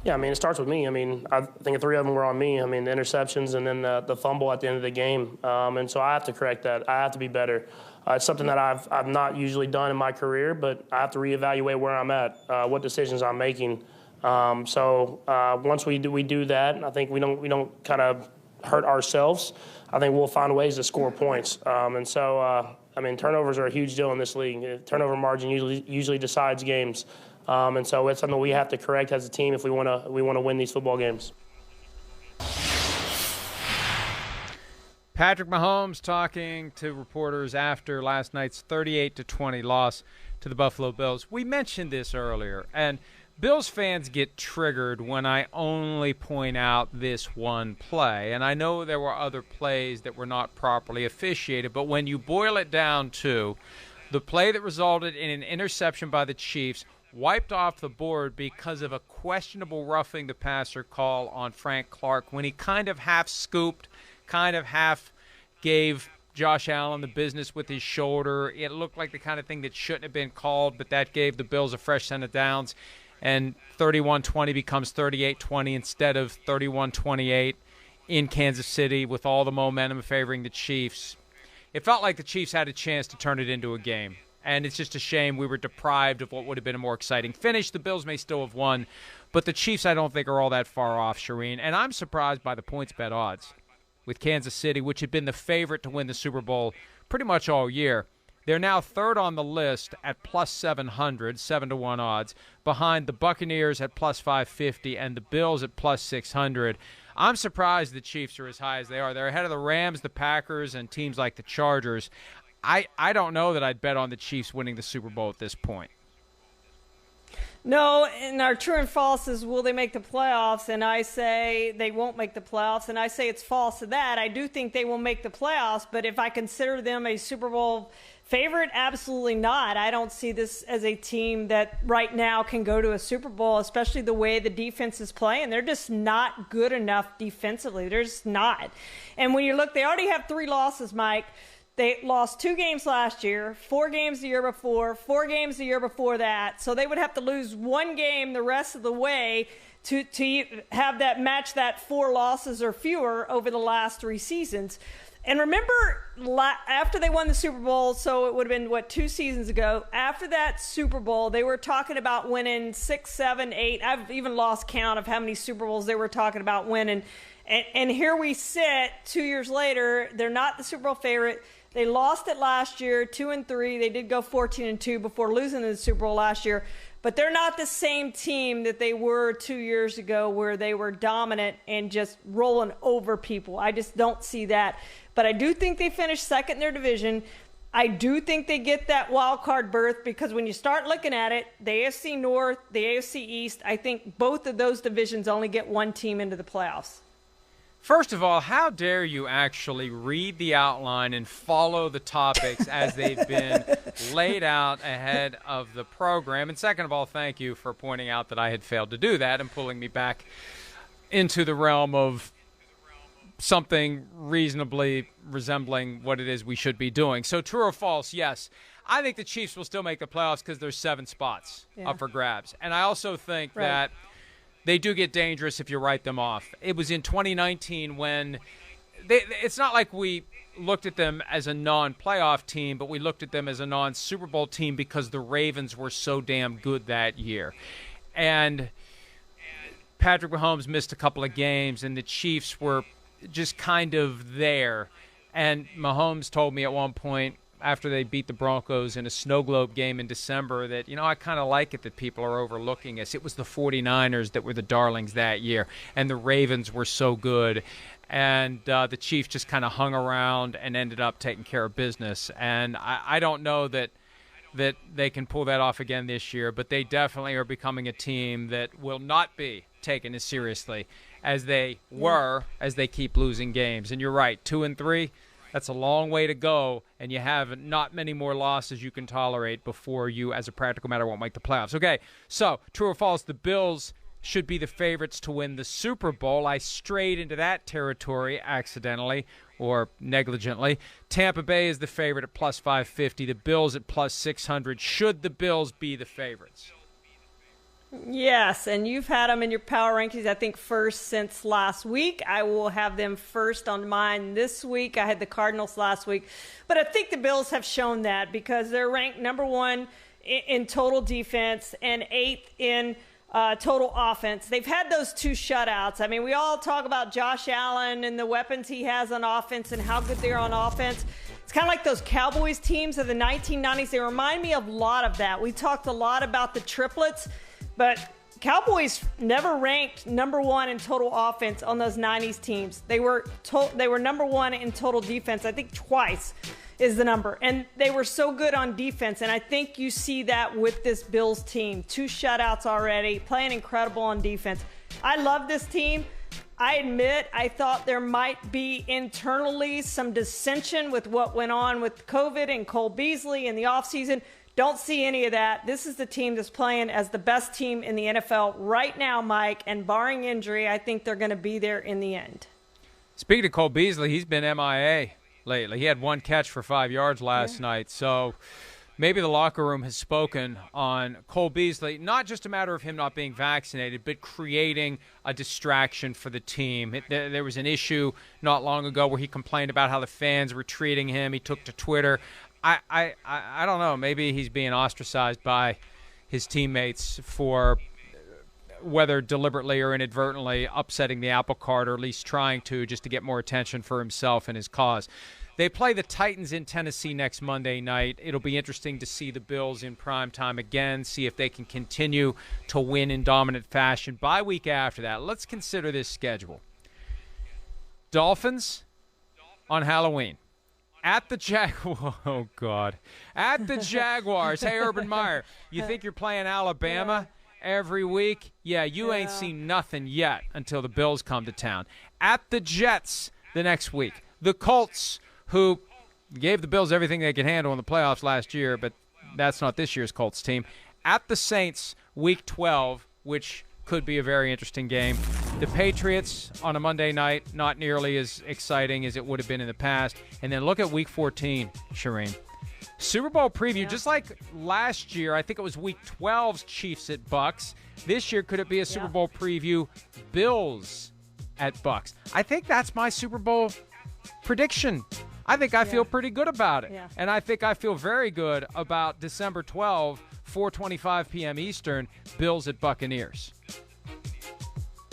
Yeah, I mean, it starts with me. I mean, I think three of them were on me. I mean, the interceptions and then the fumble at the end of the game. And so I have to correct that. I have to be better. It's something that I've not usually done in my career, but I have to reevaluate where I'm at, what decisions I'm making. Once we do that, I think we don't kind of hurt ourselves. I think we'll find ways to score points. I mean, turnovers are a huge deal in this league. Turnover margin usually decides games. It's something we have to correct as a team if we want to win these football games. Patrick Mahomes talking to reporters after last night's 38-20 loss to the Buffalo Bills. We mentioned this earlier, and Bills fans get triggered when I only point out this one play. And I know there were other plays that were not properly officiated, but when you boil it down to the play that resulted in an interception by the Chiefs, wiped off the board because of a questionable roughing the passer call on Frank Clark when he kind of half scooped, kind of half gave Josh Allen the business with his shoulder. It looked like the kind of thing that shouldn't have been called, but that gave the Bills a fresh set of downs. And 31-20 becomes 38-20 instead of 31-28 in Kansas City with all the momentum favoring the Chiefs. It felt like the Chiefs had a chance to turn it into a game. And it's just a shame we were deprived of what would have been a more exciting finish. The Bills may still have won, but the Chiefs I don't think are all that far off, Charean. And I'm surprised by the points bet odds with Kansas City, which had been the favorite to win the Super Bowl pretty much all year. They're now third on the list at plus 700, 7-1 odds, behind the Buccaneers at plus 550 and the Bills at plus 600. I'm surprised the Chiefs are as high as they are. They're ahead of the Rams, the Packers, and teams like the Chargers. I don't know that I'd bet on the Chiefs winning the Super Bowl at this point. No, and our true and false is, will they make the playoffs? And I say they won't make the playoffs, and I say it's false to that. I do think they will make the playoffs, but if I consider them a Super Bowl favorite, absolutely not. I don't see this as a team that right now can go to a Super Bowl, especially the way the defense is playing. They're just not good enough defensively. They're just not. And when you look, they already have 3 losses, Mike. They lost 2 games last year, 4 games the year before, 4 games the year before that. So they would have to lose 1 game the rest of the way to have that match that 4 losses or fewer over the last 3 seasons. And remember, after they won the Super Bowl, so it would have been, 2 seasons ago, after that Super Bowl, they were talking about winning 6, 7, 8. I've even lost count of how many Super Bowls they were talking about winning. And here we sit 2 years later. They're not the Super Bowl favorite. They lost it last year, 2-3. They did go 14-2 before losing the Super Bowl last year. But they're not the same team that they were 2 years ago where they were dominant and just rolling over people. I just don't see that. But I do think they finished second in their division. I do think they get that wild card berth because when you start looking at it, the AFC North, the AFC East, I think both of those divisions only get one team into the playoffs. First of all, how dare you actually read the outline and follow the topics as they've been laid out ahead of the program? And second of all, thank you for pointing out that I had failed to do that and pulling me back into the realm of something reasonably resembling what it is we should be doing. So true or false, yes. I think the Chiefs will still make the playoffs because there's 7 spots up for grabs. And I also think that they do get dangerous if you write them off. It was in 2019 when it's not like we looked at them as a non-playoff team, but we looked at them as a non-Super Bowl team because the Ravens were so damn good that year. And Patrick Mahomes missed a couple of games, and the Chiefs were just kind of there. And Mahomes told me at one point, after they beat the Broncos in a snow globe game in December, that, I kind of like it that people are overlooking us. It was the 49ers that were the darlings that year, and the Ravens were so good. And the Chiefs just kind of hung around and ended up taking care of business. And I don't know that they can pull that off again this year, but they definitely are becoming a team that will not be taken as seriously as they were as they keep losing games. And you're right, 2-3. That's a long way to go, and you have not many more losses you can tolerate before you, as a practical matter, won't make the playoffs. Okay, so true or false, the Bills should be the favorites to win the Super Bowl. I strayed into that territory accidentally or negligently. Tampa Bay is the favorite at plus 550. The Bills at plus 600. Should the Bills be the favorites? Yes, and you've had them in your power rankings, I think, first since last week. I will have them first on mine this week. I had the Cardinals last week. But I think the Bills have shown that because they're ranked number 1 in total defense and 8th in total offense. They've had those 2 shutouts. I mean, we all talk about Josh Allen and the weapons he has on offense and how good they are on offense. It's kind of like those Cowboys teams of the 1990s. They remind me a lot of that. We talked a lot about the triplets, but Cowboys never ranked number 1 in total offense on those 90s teams. They were number 1 in total defense, I think twice is the number. And they were so good on defense, and I think you see that with this Bills team. 2 shutouts already, playing incredible on defense. I love this team. I admit I thought there might be internally some dissension with what went on with COVID and Cole Beasley in the offseason. Don't see any of that. This is the team that's playing as the best team in the NFL right now, Mike, and barring injury, I think they're going to be there in the end. Speaking of Cole Beasley, he's been MIA lately. He had 1 catch for 5 yards last night, so maybe the locker room has spoken on Cole Beasley, not just a matter of him not being vaccinated, but creating a distraction for the team. There was an issue not long ago where he complained about how the fans were treating him. He took to Twitter. I don't know. Maybe he's being ostracized by his teammates for whether deliberately or inadvertently upsetting the apple cart, or at least trying to, just to get more attention for himself and his cause. They play the Titans in Tennessee next Monday night. It'll be interesting to see the Bills in prime time again, see if they can continue to win in dominant fashion. Bye week after that, let's consider this schedule. Dolphins on Halloween. At the oh God, at the Jaguars. Hey, Urban Meyer, you think you're playing Alabama every week? Yeah, you ain't seen nothing yet until the Bills come to town. At the Jets the next week. The Colts, who gave the Bills everything they could handle in the playoffs last year, but that's not this year's Colts team. At the Saints, week 12, which could be a very interesting game. The Patriots on a Monday night, not nearly as exciting as it would have been in the past. And then look at week 14, Charean. Super Bowl preview, just like last year, I think it was week 12's Chiefs at Bucks. This year, could it be a Super Bowl preview, Bills at Bucks? I think that's my Super Bowl prediction. I think I feel pretty good about it. And I think I feel very good about December 12, 4:25 p.m. Eastern, Bills at Buccaneers.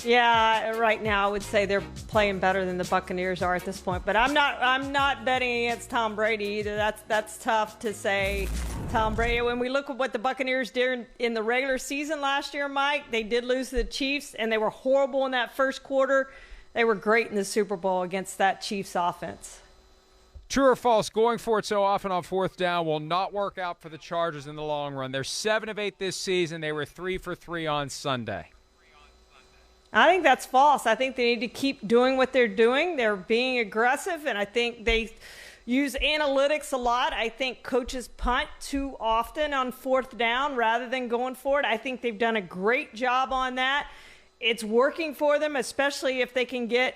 Yeah, right now I would say they're playing better than the Buccaneers are at this point. But I'm not betting against Tom Brady either. That's tough to say. Tom Brady. When we look at what the Buccaneers did in the regular season last year, Mike, they did lose to the Chiefs, and they were horrible in that first quarter. They were great in the Super Bowl against that Chiefs offense. True or false, going for it so often on 4th down will not work out for the Chargers in the long run. They're 7 of 8 this season. They were 3 for 3 on Sunday. I think that's false. I think they need to keep doing what they're doing. They're being aggressive, and I think they use analytics a lot. I think coaches punt too often on 4th down rather than going for it. I think they've done a great job on that. It's working for them, especially if they can get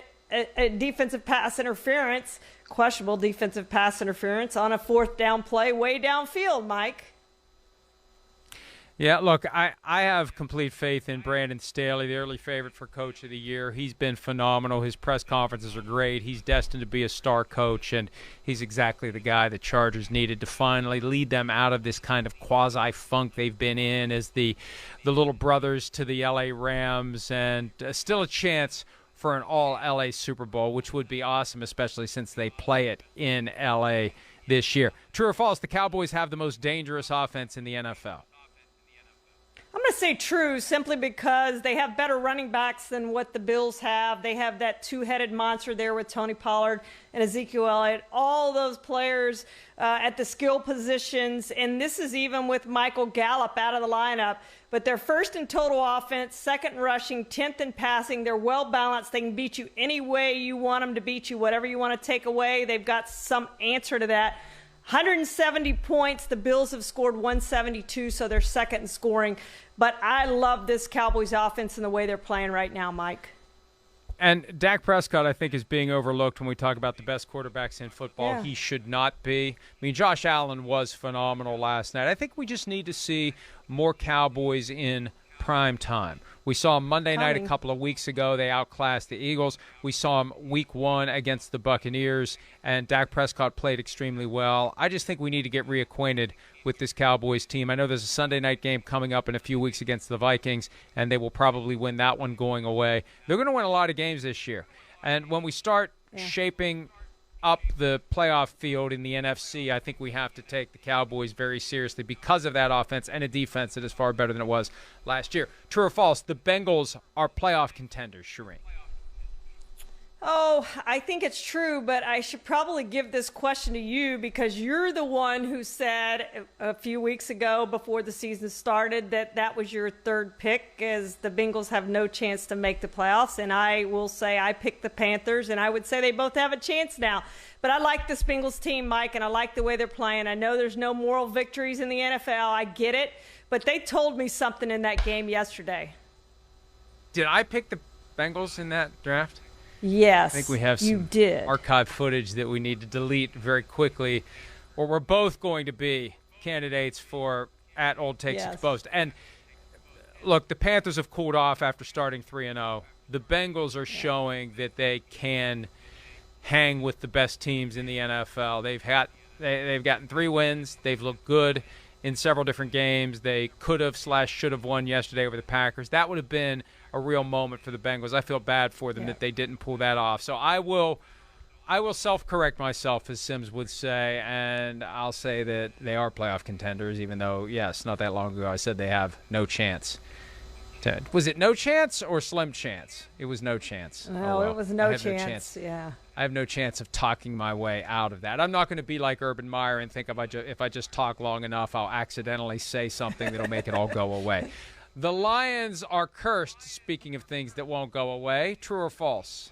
a defensive pass interference, questionable defensive pass interference on a 4th down play way downfield, Mike. Yeah, look, I have complete faith in Brandon Staley, the early favorite for Coach of the Year. He's been phenomenal. His press conferences are great. He's destined to be a star coach, and he's exactly the guy the Chargers needed to finally lead them out of this kind of quasi-funk they've been in as the little brothers to the L.A. Rams, and still a chance for an all-L.A. Super Bowl, which would be awesome, especially since they play it in L.A. this year. True or false, the Cowboys have the most dangerous offense in the NFL? I'm going to say true simply because they have better running backs than what the Bills have. They have that two-headed monster there with Tony Pollard and Ezekiel Elliott, all those players at the skill positions. And this is even with Michael Gallup out of the lineup. But they're first in total offense, second in rushing, 10th in passing. They're well-balanced. They can beat you any way you want them to beat you, whatever you want to take away. They've got some answer to that. 170 points. The Bills have scored 172, so they're second in scoring. But I love this Cowboys offense and the way they're playing right now, Mike. And Dak Prescott, I think, is being overlooked when we talk about the best quarterbacks in football. Yeah. He should not be. I mean, Josh Allen was phenomenal last night. I think we just need to see more Cowboys in prime time. We saw them Monday night a couple of weeks ago. They outclassed the Eagles. We saw them week 1 against the Buccaneers, and Dak Prescott played extremely well. I just think we need to get reacquainted with this Cowboys team. I know there's a Sunday night game coming up in a few weeks against the Vikings, and they will probably win that one going away. They're going to win a lot of games this year. And when we start shaping up the playoff field in the NFC, I think we have to take the Cowboys very seriously because of that offense and a defense that is far better than it was last year. True or false, the Bengals are playoff contenders, Charean? Oh, I think it's true, but I should probably give this question to you because you're the one who said a few weeks ago before the season started that that was your third pick, as the Bengals have no chance to make the playoffs. And I will say I picked the Panthers, and I would say they both have a chance now. But I like this Bengals team, Mike, and I like the way they're playing. I know there's no moral victories in the NFL. I get it. But they told me something in that game yesterday. Did I pick the Bengals in that draft? Yes, I think we have some archive footage that we need to delete very quickly, or we're both going to be candidates for at Old Takes Exposed. And look, the Panthers have cooled off after starting 3-0. The Bengals are showing that they can hang with the best teams in the NFL. They've gotten 3 wins. They've looked good in several different games. They could have / should have won yesterday over the Packers. That would have been a real moment for the Bengals. I feel bad for them that they didn't pull that off. So I will self-correct myself, as Sims would say, and I'll say that they are playoff contenders, even though, yes, not that long ago I said they have no chance. Was it no chance or slim chance? It was no chance. No, it was no chance. Yeah. I have no chance of talking my way out of that. I'm not going to be like Urban Meyer and think if I just talk long enough, I'll accidentally say something that'll make it all go away. The Lions are cursed, speaking of things that won't go away. True or false?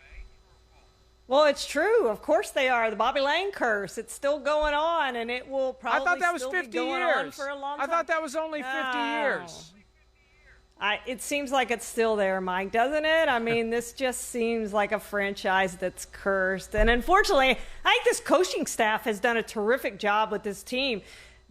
Well, it's true. Of course they are. The Bobby Lane curse. It's still going on, and it will probably I thought that was still 50 be going years. on for a long time. I thought that was only 50 years. It seems like it's still there, Mike, doesn't it? I mean, this just seems like a franchise that's cursed. And unfortunately, I think this coaching staff has done a terrific job with this team.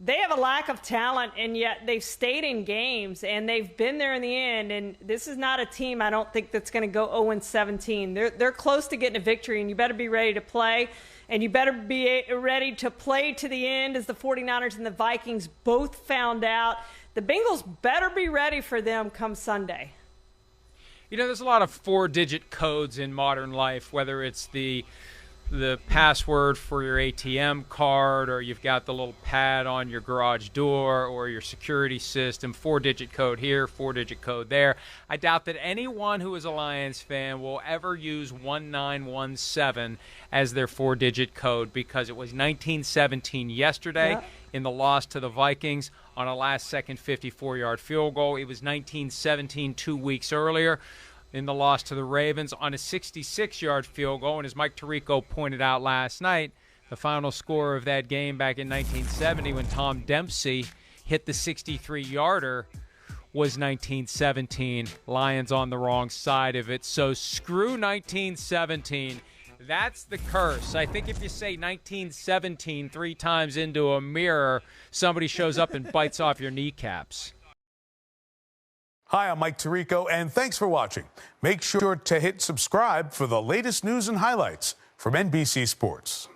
They have a lack of talent, and yet they've stayed in games, and they've been there in the end. And this is not a team, I don't think, that's going to go 0-17. They're close to getting a victory, and you better be ready to play. And you better be ready to play to the end, as the 49ers and the Vikings both found out. The Bengals better be ready for them come Sunday. You know, there's a lot of 4-digit codes in modern life, whether it's the password for your ATM card, or you've got the little pad on your garage door, or your security system, 4-digit code here, 4-digit code there. I doubt that anyone who is a Lions fan will ever use 1917 as their 4-digit code, because it was 1917 yesterday in the loss to the Vikings on a last-second 54-yard field goal. It was 1917 2 weeks earlier in the loss to the Ravens on a 66-yard field goal. And as Mike Tirico pointed out last night, the final score of that game back in 1970, when Tom Dempsey hit the 63-yarder, was 1917. Lions on the wrong side of it. So screw 1917. That's the curse. I think if you say 1917 3 times into a mirror, somebody shows up and bites off your kneecaps. Hi, I'm Mike Tirico, and thanks for watching. Make sure to hit subscribe for the latest news and highlights from NBC Sports.